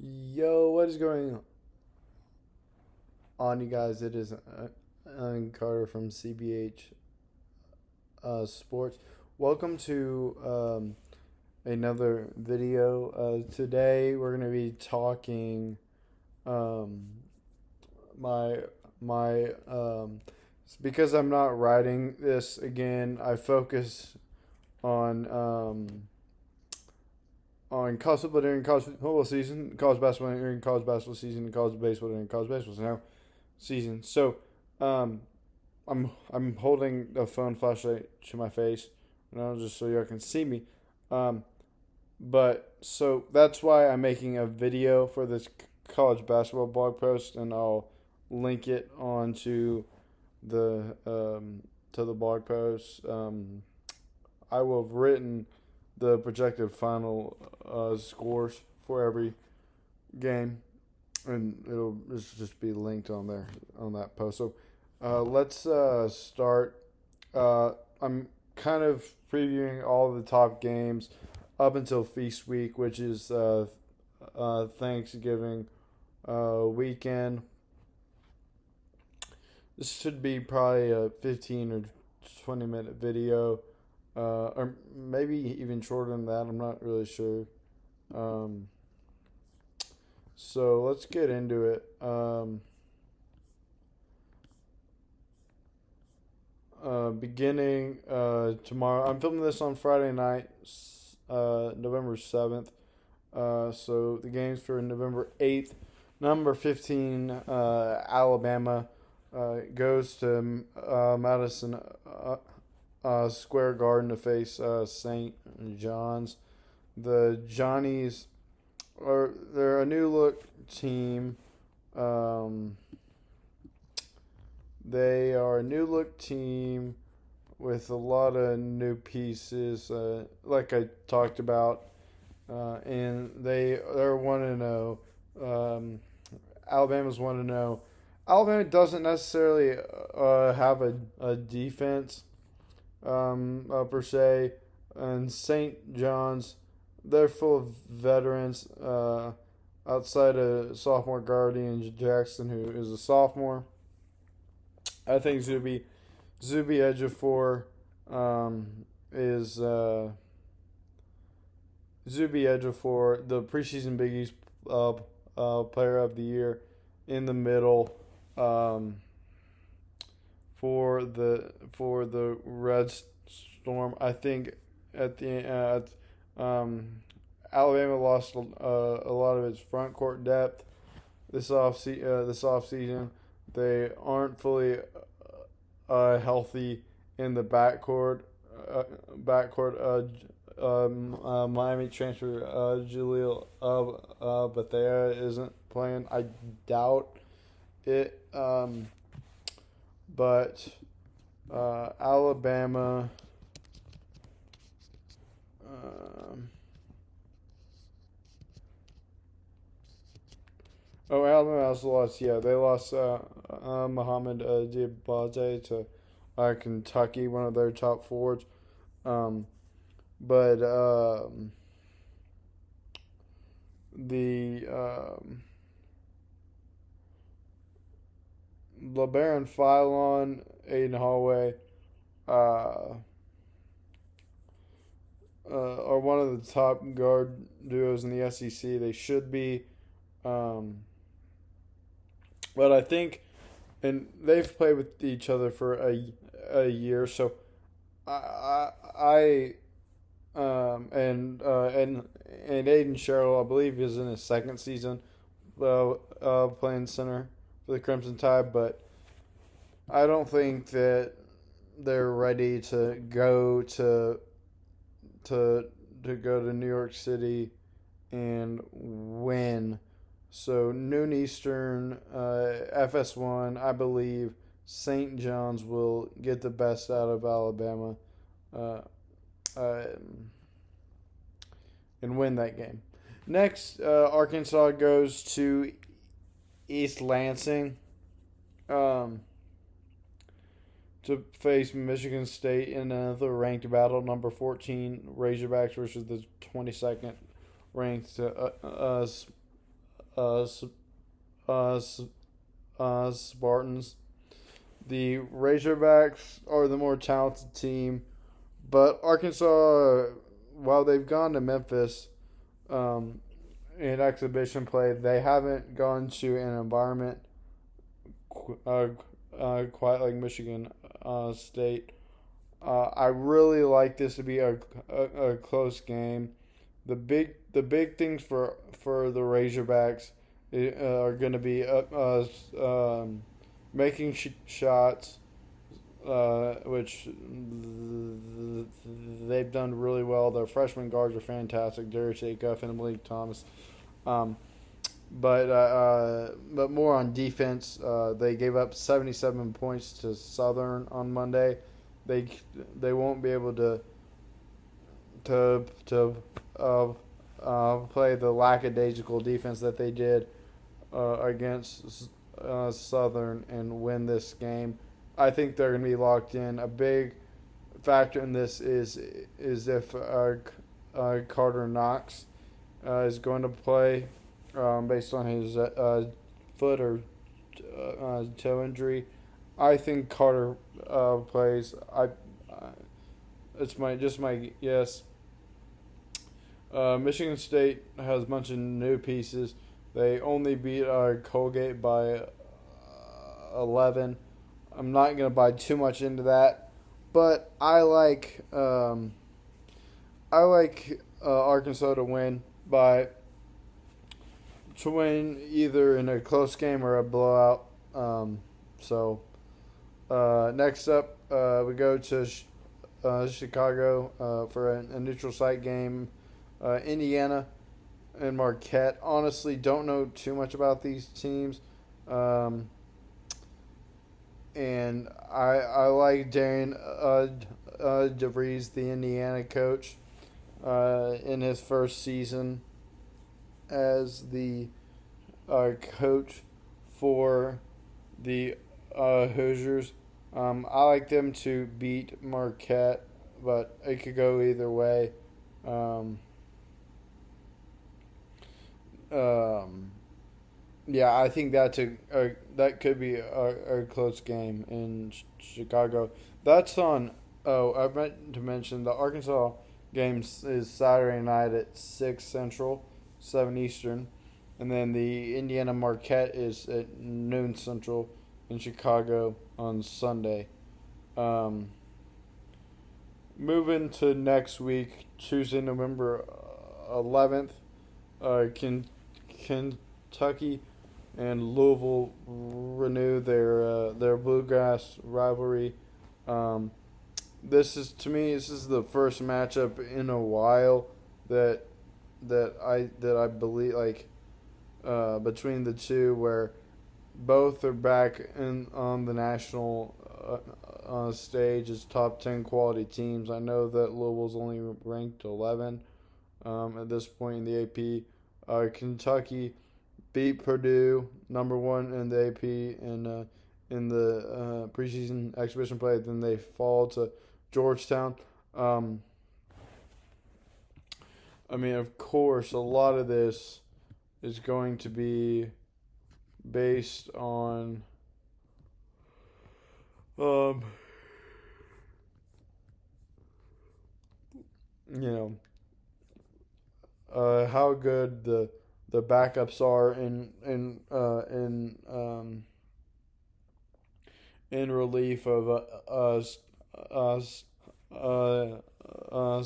Yo, what is going on, you guys? It is Carter from CBH Sports. Welcome to another video. Today we're gonna be talking um, my my because I'm not writing this again. I focus on college football during college football season, college basketball during college basketball season, and college baseball during college baseball season. So, um, I'm holding a phone flashlight to my face, just so y'all can see me. Um, but so that's why I'm making a video for this college basketball blog post, and I'll link it onto the to the blog post. I will have written the projected final scores for every game, and it'll just be linked on there on that post. So let's start. I'm kind of previewing all the top games up until Feast Week, which is Thanksgiving weekend. This should be probably a 15 or 20-minute video, or maybe even shorter than that. I'm not really sure. Um, so let's get into it. Beginning tomorrow. I'm filming this on Friday night, November 7th. So the games for November 8th. Number 15, Alabama, goes to Madison Square Garden to face St. John's. The Johnnies they're a new look team. They are a new look team with a lot of new pieces, like I talked about, and they're 1-0. Alabama's 1-0. Alabama doesn't necessarily have a defense per se, and St. John's, they're full of veterans outside of sophomore Guardian Jackson, who is a sophomore. I think Zuby Ejiofor is Zuby Ejiofor, the preseason Big East player of the year, in the middle for the Red Storm. I think at the Alabama lost a lot of its front court depth this offseason. They aren't fully healthy in the backcourt. Miami transfer Jaleel Bethea isn't playing. I doubt it. But Alabama. Alabama also lost. Yeah, they lost Muhammad Diabate to Kentucky, one of their top forwards. But the LeBaron Philon, Aiden Hallway, are one of the top guard duos in the SEC. They should be. But I think, and they've played with each other for a year, so I and Aiden Sherrill, I believe, is in his second season playing center for the Crimson Tide, but I don't think that they're ready to go to New York City and win. So noon Eastern, FS1, I believe St. John's will get the best out of Alabama uh, uh, and win that game. Next, Arkansas goes to East Lansing to face Michigan State in another ranked battle. Number 14 Razorbacks versus the 22nd ranked uh, uh, Spartans. The Razorbacks are the more talented team, but Arkansas, while they've gone to Memphis um, in exhibition play, they haven't gone to an environment uh, quite like Michigan State. I really like this to be a close game. The big things for the Razorbacks are going to be making shots, which they've done really well. Their freshman guards are fantastic. Darius Acuff and Malik Thomas. Um, but more on defense. They gave up 77 points to Southern on Monday. They they won't be able to play the lackadaisical defense that they did against Southern and win this game. I think they're going to be locked in. A big factor in this is if Carter Knox is going to play based on his foot or toe injury. I think Carter plays. It's my guess. Michigan State has a bunch of new pieces. They only beat Colgate by 11. I'm not gonna buy too much into that, but I like Arkansas to win either in a close game or a blowout. Next up, we go to Chicago for a neutral site game. Indiana and Marquette. Honestly, don't know too much about these teams. And I like Darian DeVries, the Indiana coach, in his first season as the coach for the Hoosiers. I like them to beat Marquette, but it could go either way. Yeah, I think that could be a close game in Chicago. That's on. Oh, I meant to mention the Arkansas game is Saturday night at 6 Central, 7 Eastern, and then the Indiana Marquette is at noon Central in Chicago on Sunday. Um, Moving to next week, Tuesday, November 11th, Kentucky and Louisville renew their bluegrass rivalry. This is the first matchup in a while that I believe between the two where both are back on the national stage as top 10 quality teams. I know that Louisville's only ranked 11 at this point in the AP. Kentucky beat Purdue, number one in the AP in the preseason exhibition play. Then they fall to Georgetown. Of course, a lot of this is going to be based on um, how good the backups are in relief of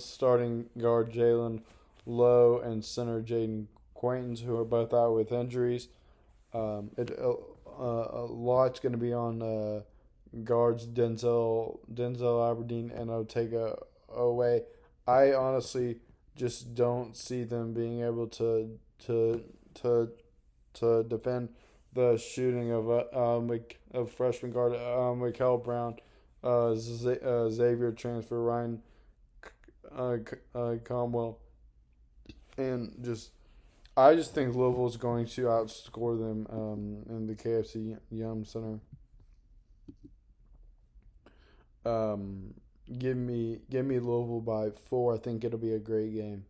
starting guard Jalen Lowe and center Jaden Quaintons, who are both out with injuries. A lot's going to be on guards Denzel Aberdeen and Otega Owe. I honestly just don't see them being able to defend the shooting of freshman guard Mikael Brown, Xavier transfer Ryan Comwell, and I just think Louisville is going to outscore them in the KFC Yum Center. Give me Louisville by 4. I think it'll be a great game.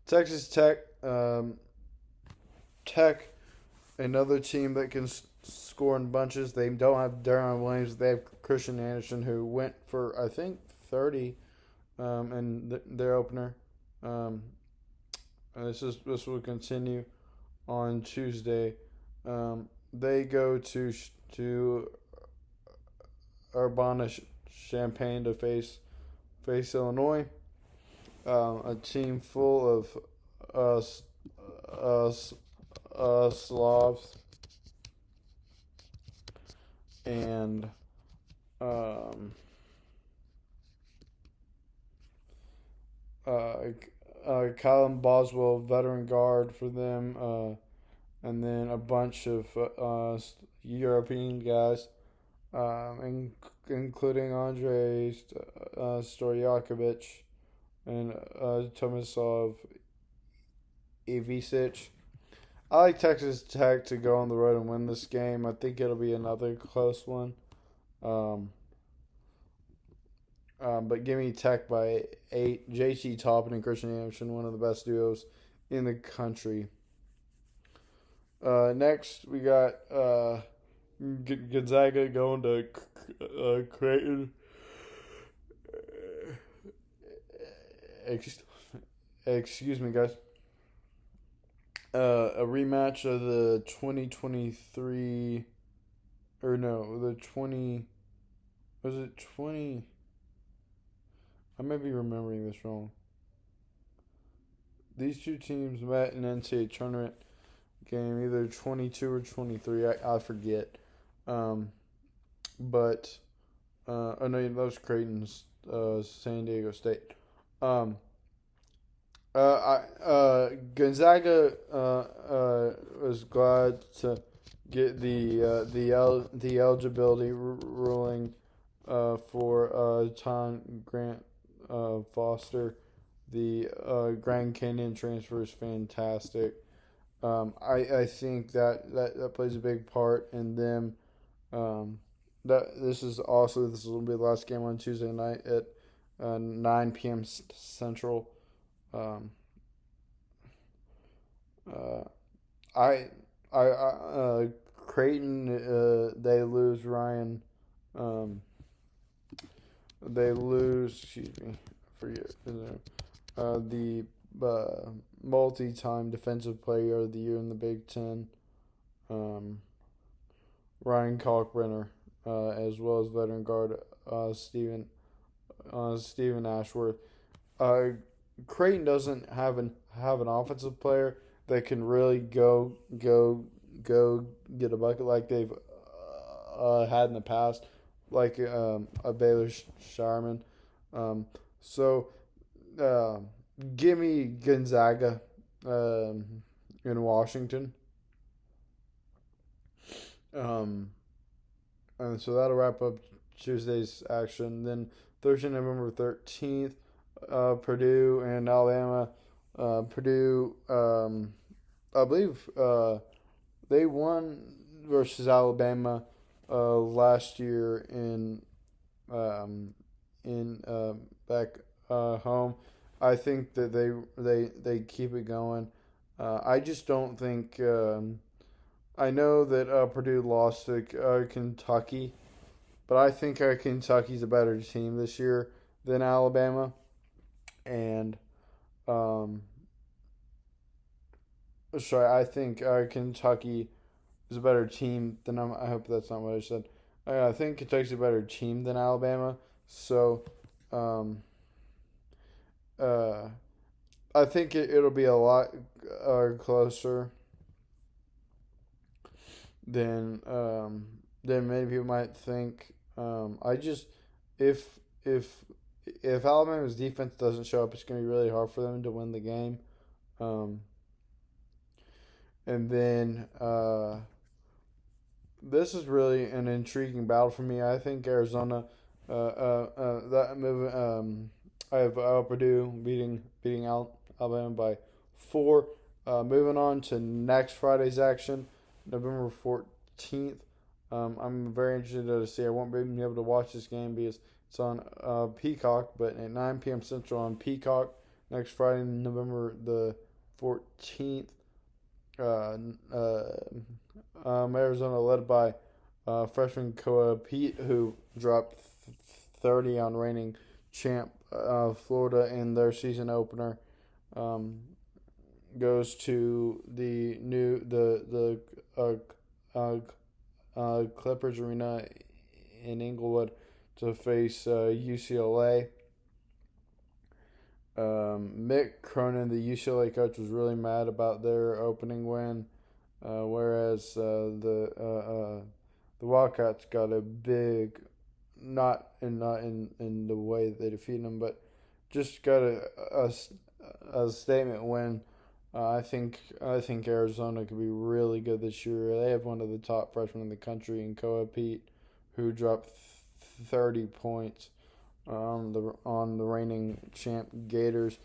Texas Tech Tech, another team that can score in bunches. They don't have Darren Williams. They have Christian Anderson, who went for, I think, 30 in their opener. This will continue on Tuesday. They go to Urbana-Champaign to face Illinois, a team full of Slavs and Colin Boswell, veteran guard for them, and then a bunch of European guys, including Andrei Stojakovic and Tomislav Ivicic. I like Texas Tech to go on the road and win this game. I think it'll be another close one. But give me Tech by 8. JT Toppin and Christian Anderson, one of the best duos in the country. Next, we got Gonzaga going to Creighton. Excuse me, guys. A rematch of the 2023, or no, the 20, was it 20? I may be remembering this wrong. These two teams met in NCAA tournament game, either 22 or 23. I forget. But I know that was Creighton's San Diego State. Gonzaga was glad to get the eligibility ruling for Tom Grant Foster. The Grand Canyon transfer is fantastic. I think that plays a big part in them. This will be the last game on Tuesday night at 9 p.m. Central. Creighton, they lose Ryan. They lose. Excuse me, I forget his name. The multi-time defensive player of the year in the Big Ten, Ryan Kalkbrenner, as well as veteran guard Stephen Ashworth. Creighton doesn't have an offensive player that can really go get a bucket like they've had in the past, like a Baylor Sharman. So give me Gonzaga in Washington. And so that'll wrap up Tuesday's action. Then Thursday, November 13th, Purdue and Alabama. Purdue, I believe they won versus Alabama last year in back home. I think that they keep it going. I just don't think. I know that Purdue lost to Kentucky, but I think Kentucky's a better team this year than Alabama, and I think Kentucky is a better team than I hope that's not what I said. I think Kentucky's a better team than Alabama, so I think it'll be a lot closer than many people might think. If Alabama's defense doesn't show up, it's going to be really hard for them to win the game. And then this is really an intriguing battle for me. I think Arizona, that move. I have Purdue beating Alabama by 4. Moving on to next Friday's action, November 14th. I'm very interested to see. I won't be able to watch this game because it's on Peacock, but at 9 p.m. Central on Peacock next Friday, November the 14th. Uh, uh, Arizona led by freshman Koa Pete, who dropped 30 on reigning champ Florida in their season opener. Um, Goes to the Clippers Arena in Inglewood to face UCLA. Mick Cronin, the UCLA coach, was really mad about their opening win, whereas the Wildcats got a big, not in the way they defeated them, but just got a statement win. I think Arizona could be really good this year. They have one of the top freshmen in the country in Koa Pete, who dropped 30 points on the reigning champ Gators,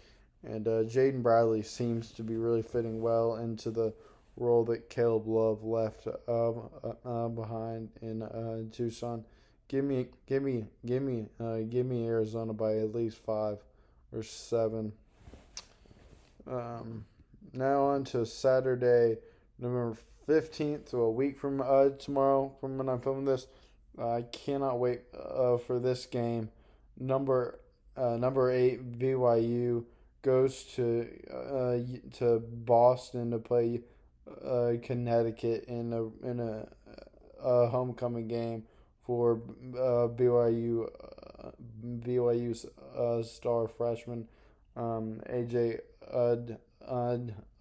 and Jaden Bradley seems to be really fitting well into the role that Caleb Love left behind in Tucson. Give me Arizona by at least 5 or 7. Um, Now on to Saturday, November 15th, so a week from tomorrow, from when I'm filming this. I cannot wait for this game. Number 8 BYU goes to Boston to play Connecticut in a homecoming game for BYU's star freshman AJ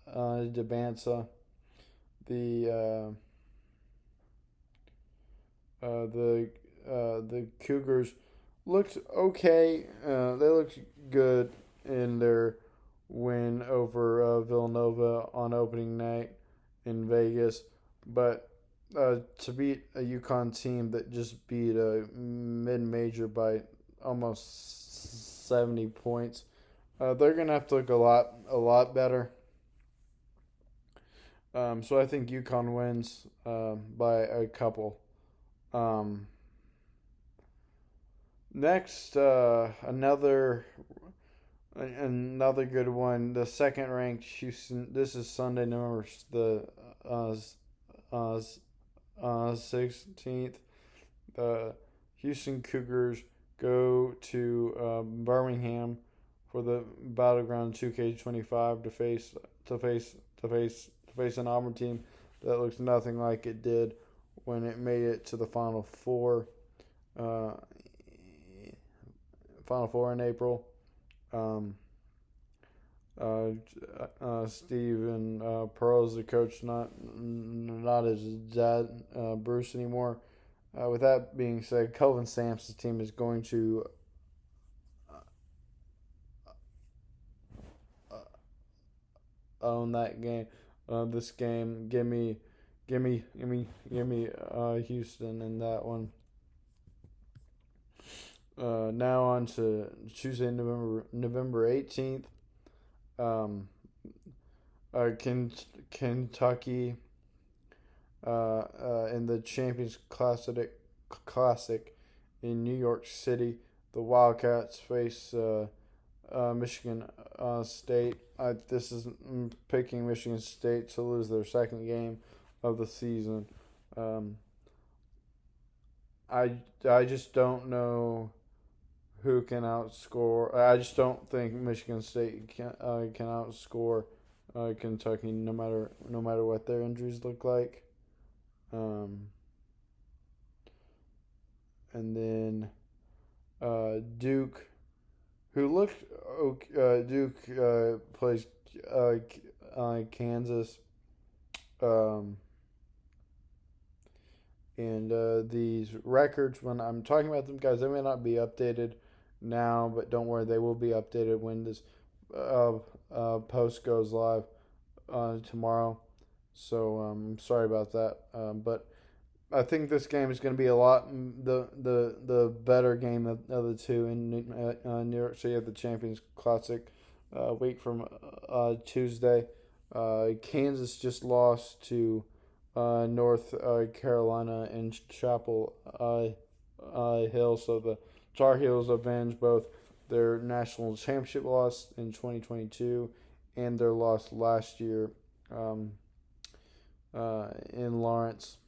DeBansa. The the Cougars looked okay. They looked good in their win over Villanova on opening night in Vegas, but to beat a UConn team that just beat a mid-major by almost 70 points, they're gonna have to look a lot better. So I think UConn wins by a couple. Um, Next, another good one. The second ranked Houston. This is Sunday, November the 16th. The Houston Cougars go to Birmingham for the Battleground 2K25 to face an Auburn team that looks nothing like it did when it made it to the Final Four. Uh, Final Four in April. Um, Stephen Pearl's the coach, not his dad, Bruce, anymore. With that being said, Kelvin Sampson's team is going to own that game. This game, give me Houston in that one. Now on to Tuesday, November 18th. Um, Kentucky in the Champions Classic in New York City. The Wildcats face Michigan State. This is picking Michigan State to lose their second game of the season. Um, I just don't know who can outscore. I just don't think Michigan State can outscore Kentucky no matter what their injuries look like. Um, and then Duke, who looked okay, Duke plays Kansas. Um, and these records, when I'm talking about them, guys, they may not be updated now, but don't worry, they will be updated when this post goes live tomorrow. So sorry about that, but I think this game is going to be a lot the better game of the two in New York City at the Champions Classic week from Tuesday. Kansas just lost to North Carolina in Chapel Hill, so the Tar Heels avenge both their national championship loss in 2022 and their loss last year. in Lawrence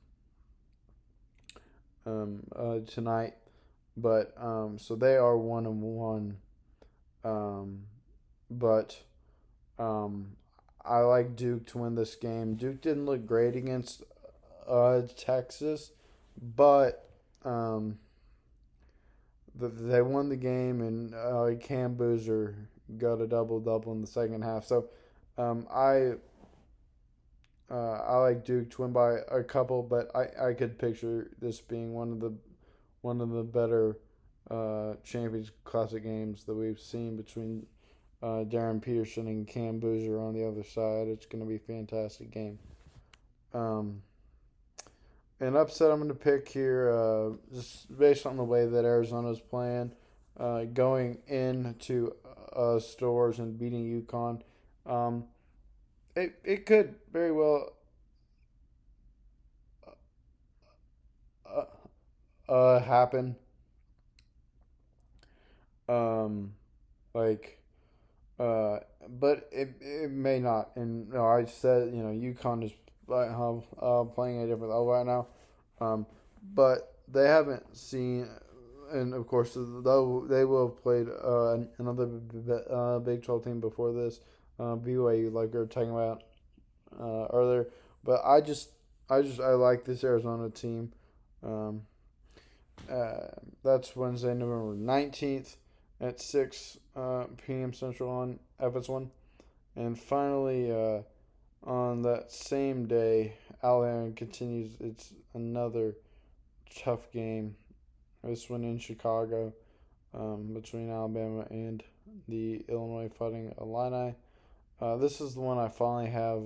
tonight. But so they are 1-1. But I like Duke to win this game. Duke didn't look great against Texas, but they won the game, and Cam Boozer got a double in the second half. So I like Duke to win by a couple, but I could picture this being one of the better Champions Classic games that we've seen between Darren Peterson and Cam Boozer on the other side. It's going to be a fantastic game. An upset I'm going to pick here, just based on the way that Arizona's playing, going into Stores and beating UConn. It could very well happen. Um, like, but it may not. And I said, UConn is playing a different level right now. But they haven't seen, and of course, though they will have played another Big 12 team before this, BYU, like we were talking about earlier. But I like this Arizona team. Um, that's Wednesday, November 19th at 6 p.m. Central on FS1. And finally, on that same day, Alabama continues its another tough game. This one in Chicago, between Alabama and the Illinois Fighting Illini. This is the one I finally have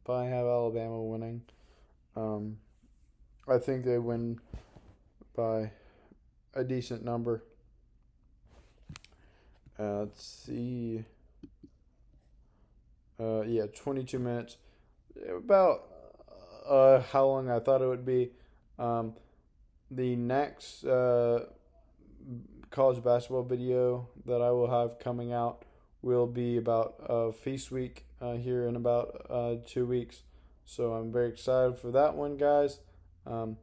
Alabama winning. I think they win by a decent number. Let's see. 22 minutes. About how long I thought it would be. The next college basketball video that I will have coming out will be about Feast Week here in about 2 weeks. So I'm very excited for that one, guys. And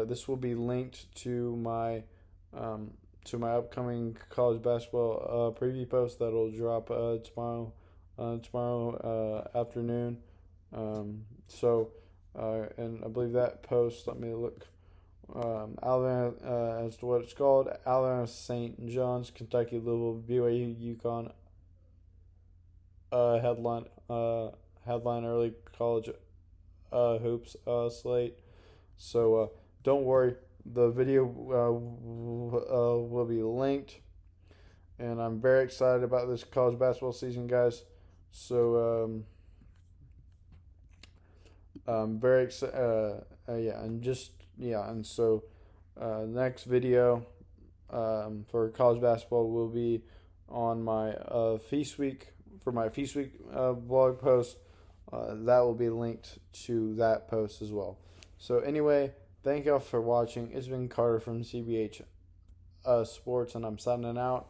this will be linked to my upcoming college basketball preview post that will drop tomorrow afternoon. And I believe that post, let me look, Alabama, as to what it's called, Alabama St. John's, Kentucky-Louisville, BYU-UConn, headline early college hoops slate. So don't worry, the video will be linked, and I'm very excited about this college basketball season, guys. So I'm very excited. And so next video for college basketball will be on my Feast Week blog post. That will be linked to that post as well. So anyway, thank y'all for watching. It's been Carter from CBH Sports, and I'm signing out.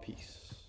Peace.